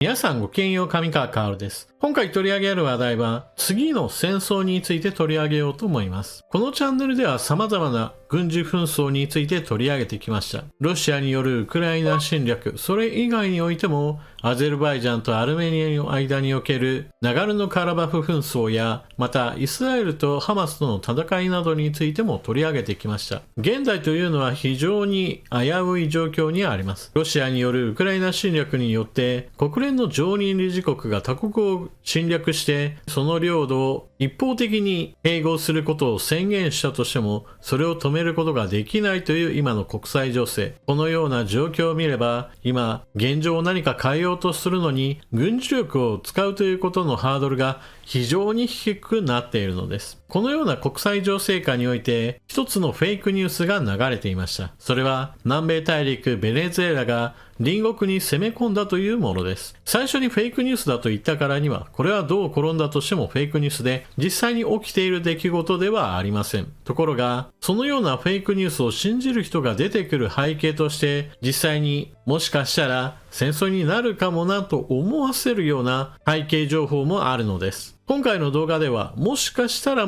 皆さんごきげんよう、上川薫です。今回取り上げる話題は、次の戦争について取り上げようと思います。このチャンネルでは様々な軍事紛争について取り上げてきました。ロシアによるウクライナ侵略、それ以外においても、アゼルバイジャンとアルメニアの間におけるナガルノカラバフ紛争や、またイスラエルとハマスとの戦いなどについても取り上げてきました。現在というのは非常に危うい状況にあります。ロシアによるウクライナ侵略によって、国連の常任理事国が他国を侵略して、その領土を一方的に併合することを宣言したとしても、それを止めることができないという今の国際情勢。このような状況を見れば、今、現状を何か変えようとするのに、軍事力を使うということのハードルが非常に低くなっているのです。このような国際情勢下において、一つのフェイクニュースが流れていました。それは、南米大陸ベネズエラが隣国に攻め込んだというものです。最初にフェイクニュースだと言ったからには、これはどう転んだとしてもフェイクニュースで、実際に起きている出来事ではありません。ところが、そのようなフェイクニュースを信じる人が出てくる背景として、実際にもしかしたら戦争になるかもなと思わせるような背景情報もあるのです。今回の動画では、もしかしたら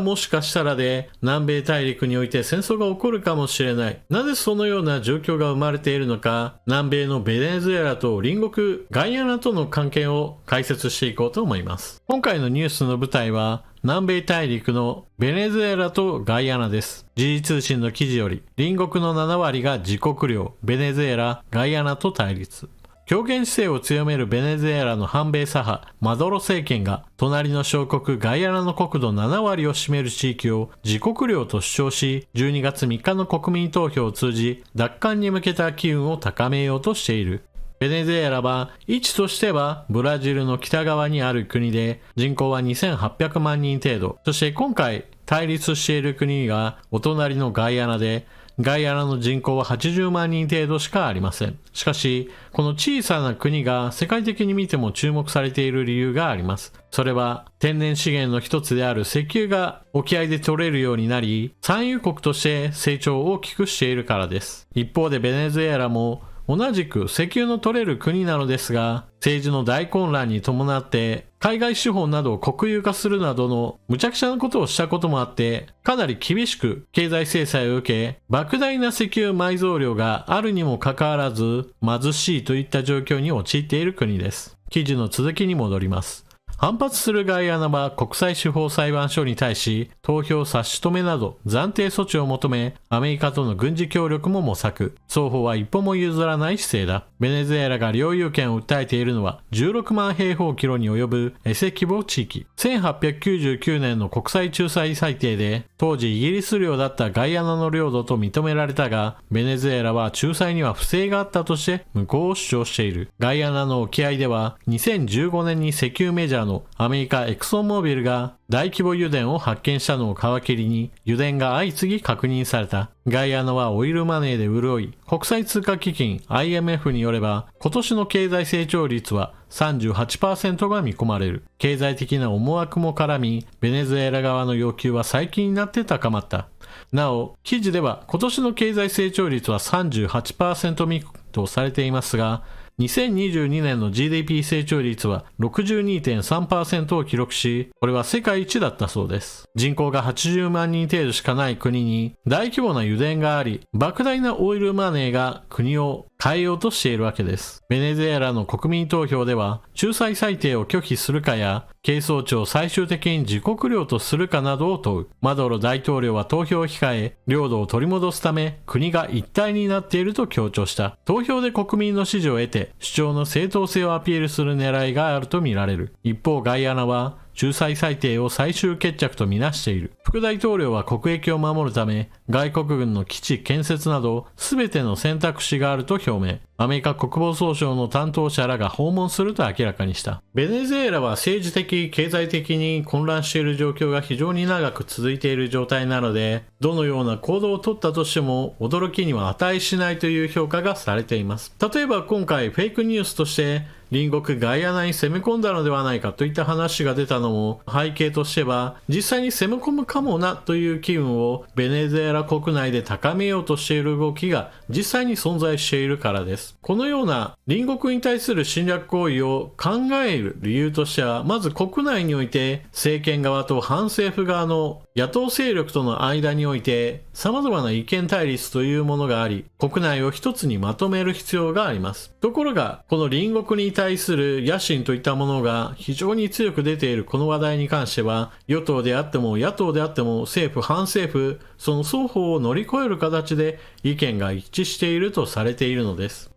で南米大陸において戦争が起こるかもしれない。なぜそのような状況が生まれているのか、南米のベネズエラと隣国ガイアナとの関係を解説していこうと思います。今回のニュースの舞台は、南米大陸のベネズエラとガイアナです。時事通信の記事より、隣国の7割が自国領、ベネズエラ、ガイアナと対立。強権姿勢を強めるベネズエラの反米左派、マドロ政権が、隣の小国ガイアナの国土7割を占める地域を自国領と主張し、12月3日の国民投票を通じ、奪還に向けた機運を高めようとしている。ベネズエラは位置としてはブラジルの北側にある国で人口は2800万人程度。そして今回対立している国がお隣のガイアナで、ガイアナの人口は80万人程度しかありません。しかし、この小さな国が世界的に見ても注目されている理由があります。それは天然資源の一つである石油が沖合で取れるようになり、産油国として成長を大きくしているからです。一方でベネズエラも同じく石油の取れる国なのですが、政治の大混乱に伴って海外資本などを国有化するなどの無茶苦茶なことをしたこともあって、かなり厳しく経済制裁を受け、莫大な石油埋蔵量があるにもかかわらず貧しいといった状況に陥っている国です。記事の続きに戻ります。反発するガイアナは国際司法裁判所に対し投票差し止めなど暫定措置を求め、アメリカとの軍事協力も模索。双方は一歩も譲らない姿勢だ。ベネズエラが領有権を訴えているのは16万平方キロに及ぶエセ規模地域。1899年の国際仲裁裁定で当時イギリス領だったガイアナの領土と認められたが、ベネズエラは仲裁には不正があったとして無効を主張している。ガイアナの沖合では2015年に石油メジャーのアメリカエクソンモービルが大規模油田を発見したのを皮切りに油田が相次ぎ確認された。ガイアナはオイルマネーで潤い、国際通貨基金 IMF によれば今年の経済成長率は 38% が見込まれる。経済的な思惑も絡み、ベネズエラ側の要求は最近になって高まった。なお、記事では今年の経済成長率は 38% 見とされていますが、2022年の GDP 成長率は 62.3% を記録し、これは世界一だったそうです。人口が80万人程度しかない国に大規模な油田があり、莫大なオイルマネーが国を変えようとしているわけです。ベネズエラの国民投票では、仲裁裁定を拒否するかや、係争地を最終的に自国領とするかなどを問う。マドロ大統領は投票を控え、領土を取り戻すため、国が一体になっていると強調した。投票で国民の支持を得て、主張の正当性をアピールする狙いがあるとみられる。一方、ガイアナは、仲裁裁定を最終決着とみなしている。副大統領は国益を守るため、外国軍の基地建設など、全ての選択肢があると表明。アメリカ国防総省の担当者らが訪問すると明らかにした。ベネズエラは政治的、経済的に混乱している状況が非常に長く続いている状態なので、どのような行動を取ったとしても驚きには値しないという評価がされています。例えば今回フェイクニュースとして、隣国ガイアナに攻め込んだのではないかといった話が出たのも背景としては、実際に攻め込むかもなという機運をベネズエラ国内で高めようとしている動きが実際に存在しているからです。このような隣国に対する侵略行為を考える理由としては、まず国内において政権側と反政府側の野党勢力との間において様々な意見対立というものがあり、国内を一つにまとめる必要があります。ところが、この隣国に対する野心といったものが非常に強く出ているこの話題に関しては、与党であっても野党であっても政府、反政府、その双方を乗り越える形で意見が一致しているとされているのです。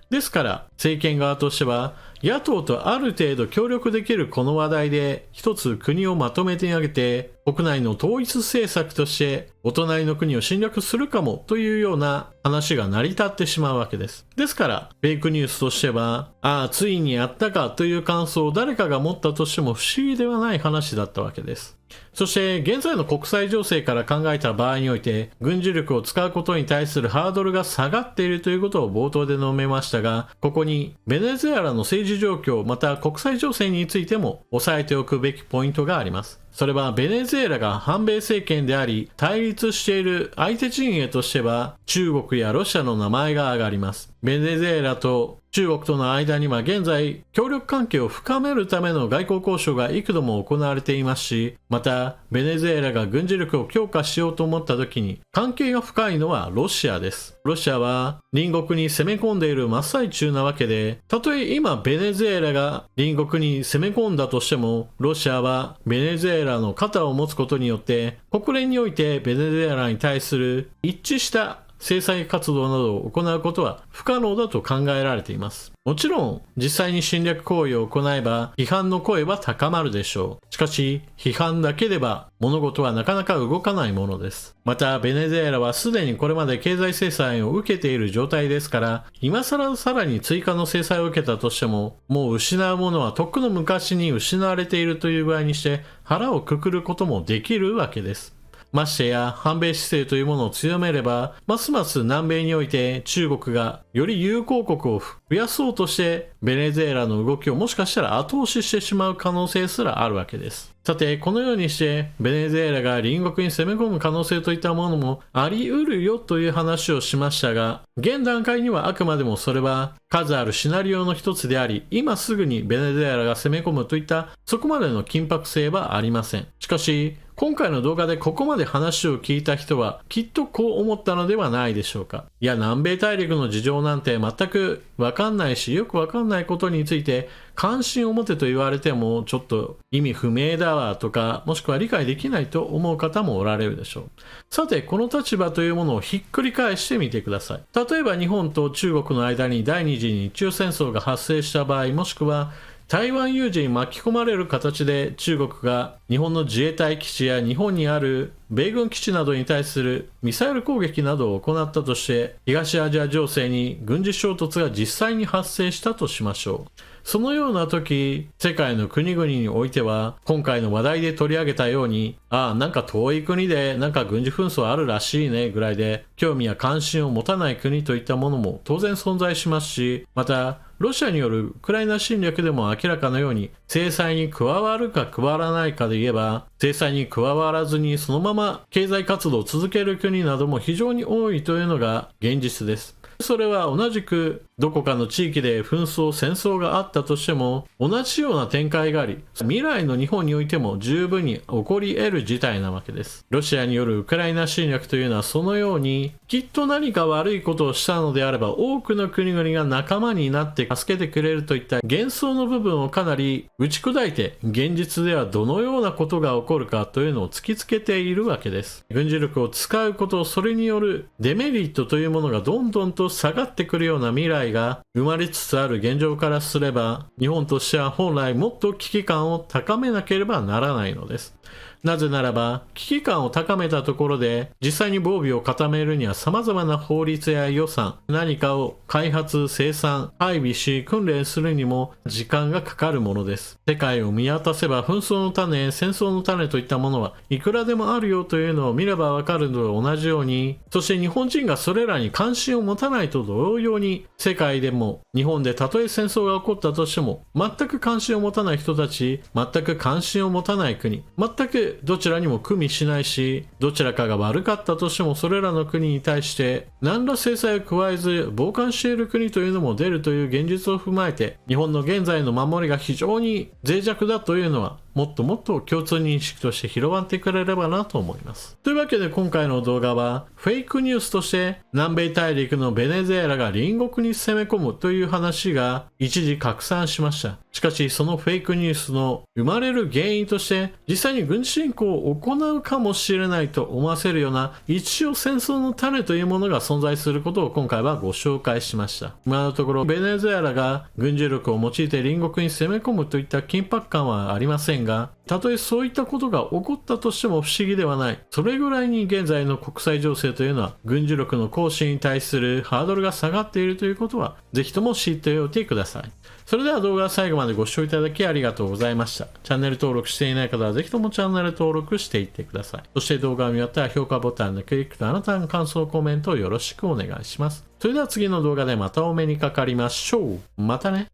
ですから、政権側としては、野党とある程度協力できるこの話題で一つ国をまとめてあげて、国内の統一政策としてお隣の国を侵略するかもというような話が成り立ってしまうわけです。ですから、フェイクニュースとしては、ついにやったかという感想を誰かが持ったとしても不思議ではない話だったわけです。そして現在の国際情勢から考えた場合において、軍事力を使うことに対するハードルが下がっているということを冒頭で述べましたが、ここにベネズエラの政治状況また国際情勢についても押さえておくべきポイントがあります。それはベネズエラが反米政権であり対立している相手陣営としては中国やロシアの名前が挙がります。ベネズエラと中国との間には現在協力関係を深めるための外交交渉が幾度も行われていますし、またベネズエラが軍事力を強化しようと思った時に関係が深いのはロシアです。ロシアは隣国に攻め込んでいる真っ最中なわけで、たとえ今ベネズエラが隣国に攻め込んだとしても、ロシアはベネズエラの肩を持つことによって国連においてベネズエラに対する一致した制裁活動などを行うことは不可能だと考えられています。もちろん実際に侵略行為を行えば批判の声は高まるでしょう。しかし批判だけでは物事はなかなか動かないものです。またベネズエラはすでにこれまで経済制裁を受けている状態ですから、今更さらに追加の制裁を受けたとしても、もう失うものはとっくの昔に失われているという具合にして腹をくくることもできるわけです。ましてや反米姿勢というものを強めれば、ますます南米において中国がより友好国を増やそうとしてベネズエラの動きをもしかしたら後押ししてしまう可能性すらあるわけです。さて、このようにしてベネズエラが隣国に攻め込む可能性といったものもあり得るよという話をしましたが、現段階にはあくまでもそれは数あるシナリオの一つであり、今すぐにベネズエラが攻め込むといったそこまでの緊迫性はありません。しかし今回の動画でここまで話を聞いた人はきっとこう思ったのではないでしょうか。いや、南米大陸の事情なんて全くわかんないし、よくわかんないことについて関心を持てと言われてもちょっと意味不明だわとか、もしくは理解できないと思う方もおられるでしょう。さて、この立場というものをひっくり返してみてください。例えば日本と中国の間に第二次日中戦争が発生した場合、もしくは台湾有事に巻き込まれる形で中国が日本の自衛隊基地や日本にある米軍基地などに対するミサイル攻撃などを行ったとして東アジア情勢に軍事衝突が実際に発生したとしましょう。そのような時、世界の国々においては今回の話題で取り上げたように、なんか遠い国でなんか軍事紛争あるらしいねぐらいで興味や関心を持たない国といったものも当然存在しますし、またロシアによるウクライナ侵略でも明らかなように制裁に加わるか加わらないかで言えば、制裁に加わらずにそのまま経済活動を続ける国なども非常に多いというのが現実です。それは同じくどこかの地域で紛争戦争があったとしても同じような展開があり、未来の日本においても十分に起こり得る事態なわけです。ロシアによるウクライナ侵略というのはそのようにきっと何か悪いことをしたのであれば多くの国々が仲間になって助けてくれるといった幻想の部分をかなり打ち砕いて、現実ではどのようなことが起こるかというのを突きつけているわけです。軍事力を使うこと、それによるデメリットというものがどんどんと下がってくるような未来が生まれつつある現状からすれば、日本としては本来もっと危機感を高めなければならないのです。なぜならば、危機感を高めたところで、実際に防備を固めるには様々な法律や予算、何かを開発、生産、配備し、訓練するにも時間がかかるものです。世界を見渡せば、紛争の種、戦争の種といったものはいくらでもあるよというのを見ればわかるのと同じように、そして日本人がそれらに関心を持たないと同様に、世界でも日本でたとえ戦争が起こったとしても、全く関心を持たない人たち、全く関心を持たない国、全くどちらにも組みしないし、どちらかが悪かったとしてもそれらの国に対して何ら制裁を加えず傍観している国というのも出るという現実を踏まえて、日本の現在の守りが非常に脆弱だというのはもっともっと共通認識として広まってくれればなと思います。というわけで今回の動画はフェイクニュースとして南米大陸のベネズエラが隣国に攻め込むという話が一時拡散しました。しかしそのフェイクニュースの生まれる原因として実際に軍事侵攻を行うかもしれないと思わせるような一応戦争の種というものが存在することを今回はご紹介しました。今のところベネズエラが軍事力を用いて隣国に攻め込むといった緊迫感はありませんが、たとえそういったことが起こったとしても不思議ではない。それぐらいに現在の国際情勢というのは軍事力の行使に対するハードルが下がっているということはぜひとも知っておいてください。それでは動画最後までご視聴いただきありがとうございました。チャンネル登録していない方はぜひともチャンネル登録していってください。そして動画を見終わったら評価ボタンのクリックとあなたの感想コメントをよろしくお願いします。それでは次の動画でまたお目にかかりましょう。またね。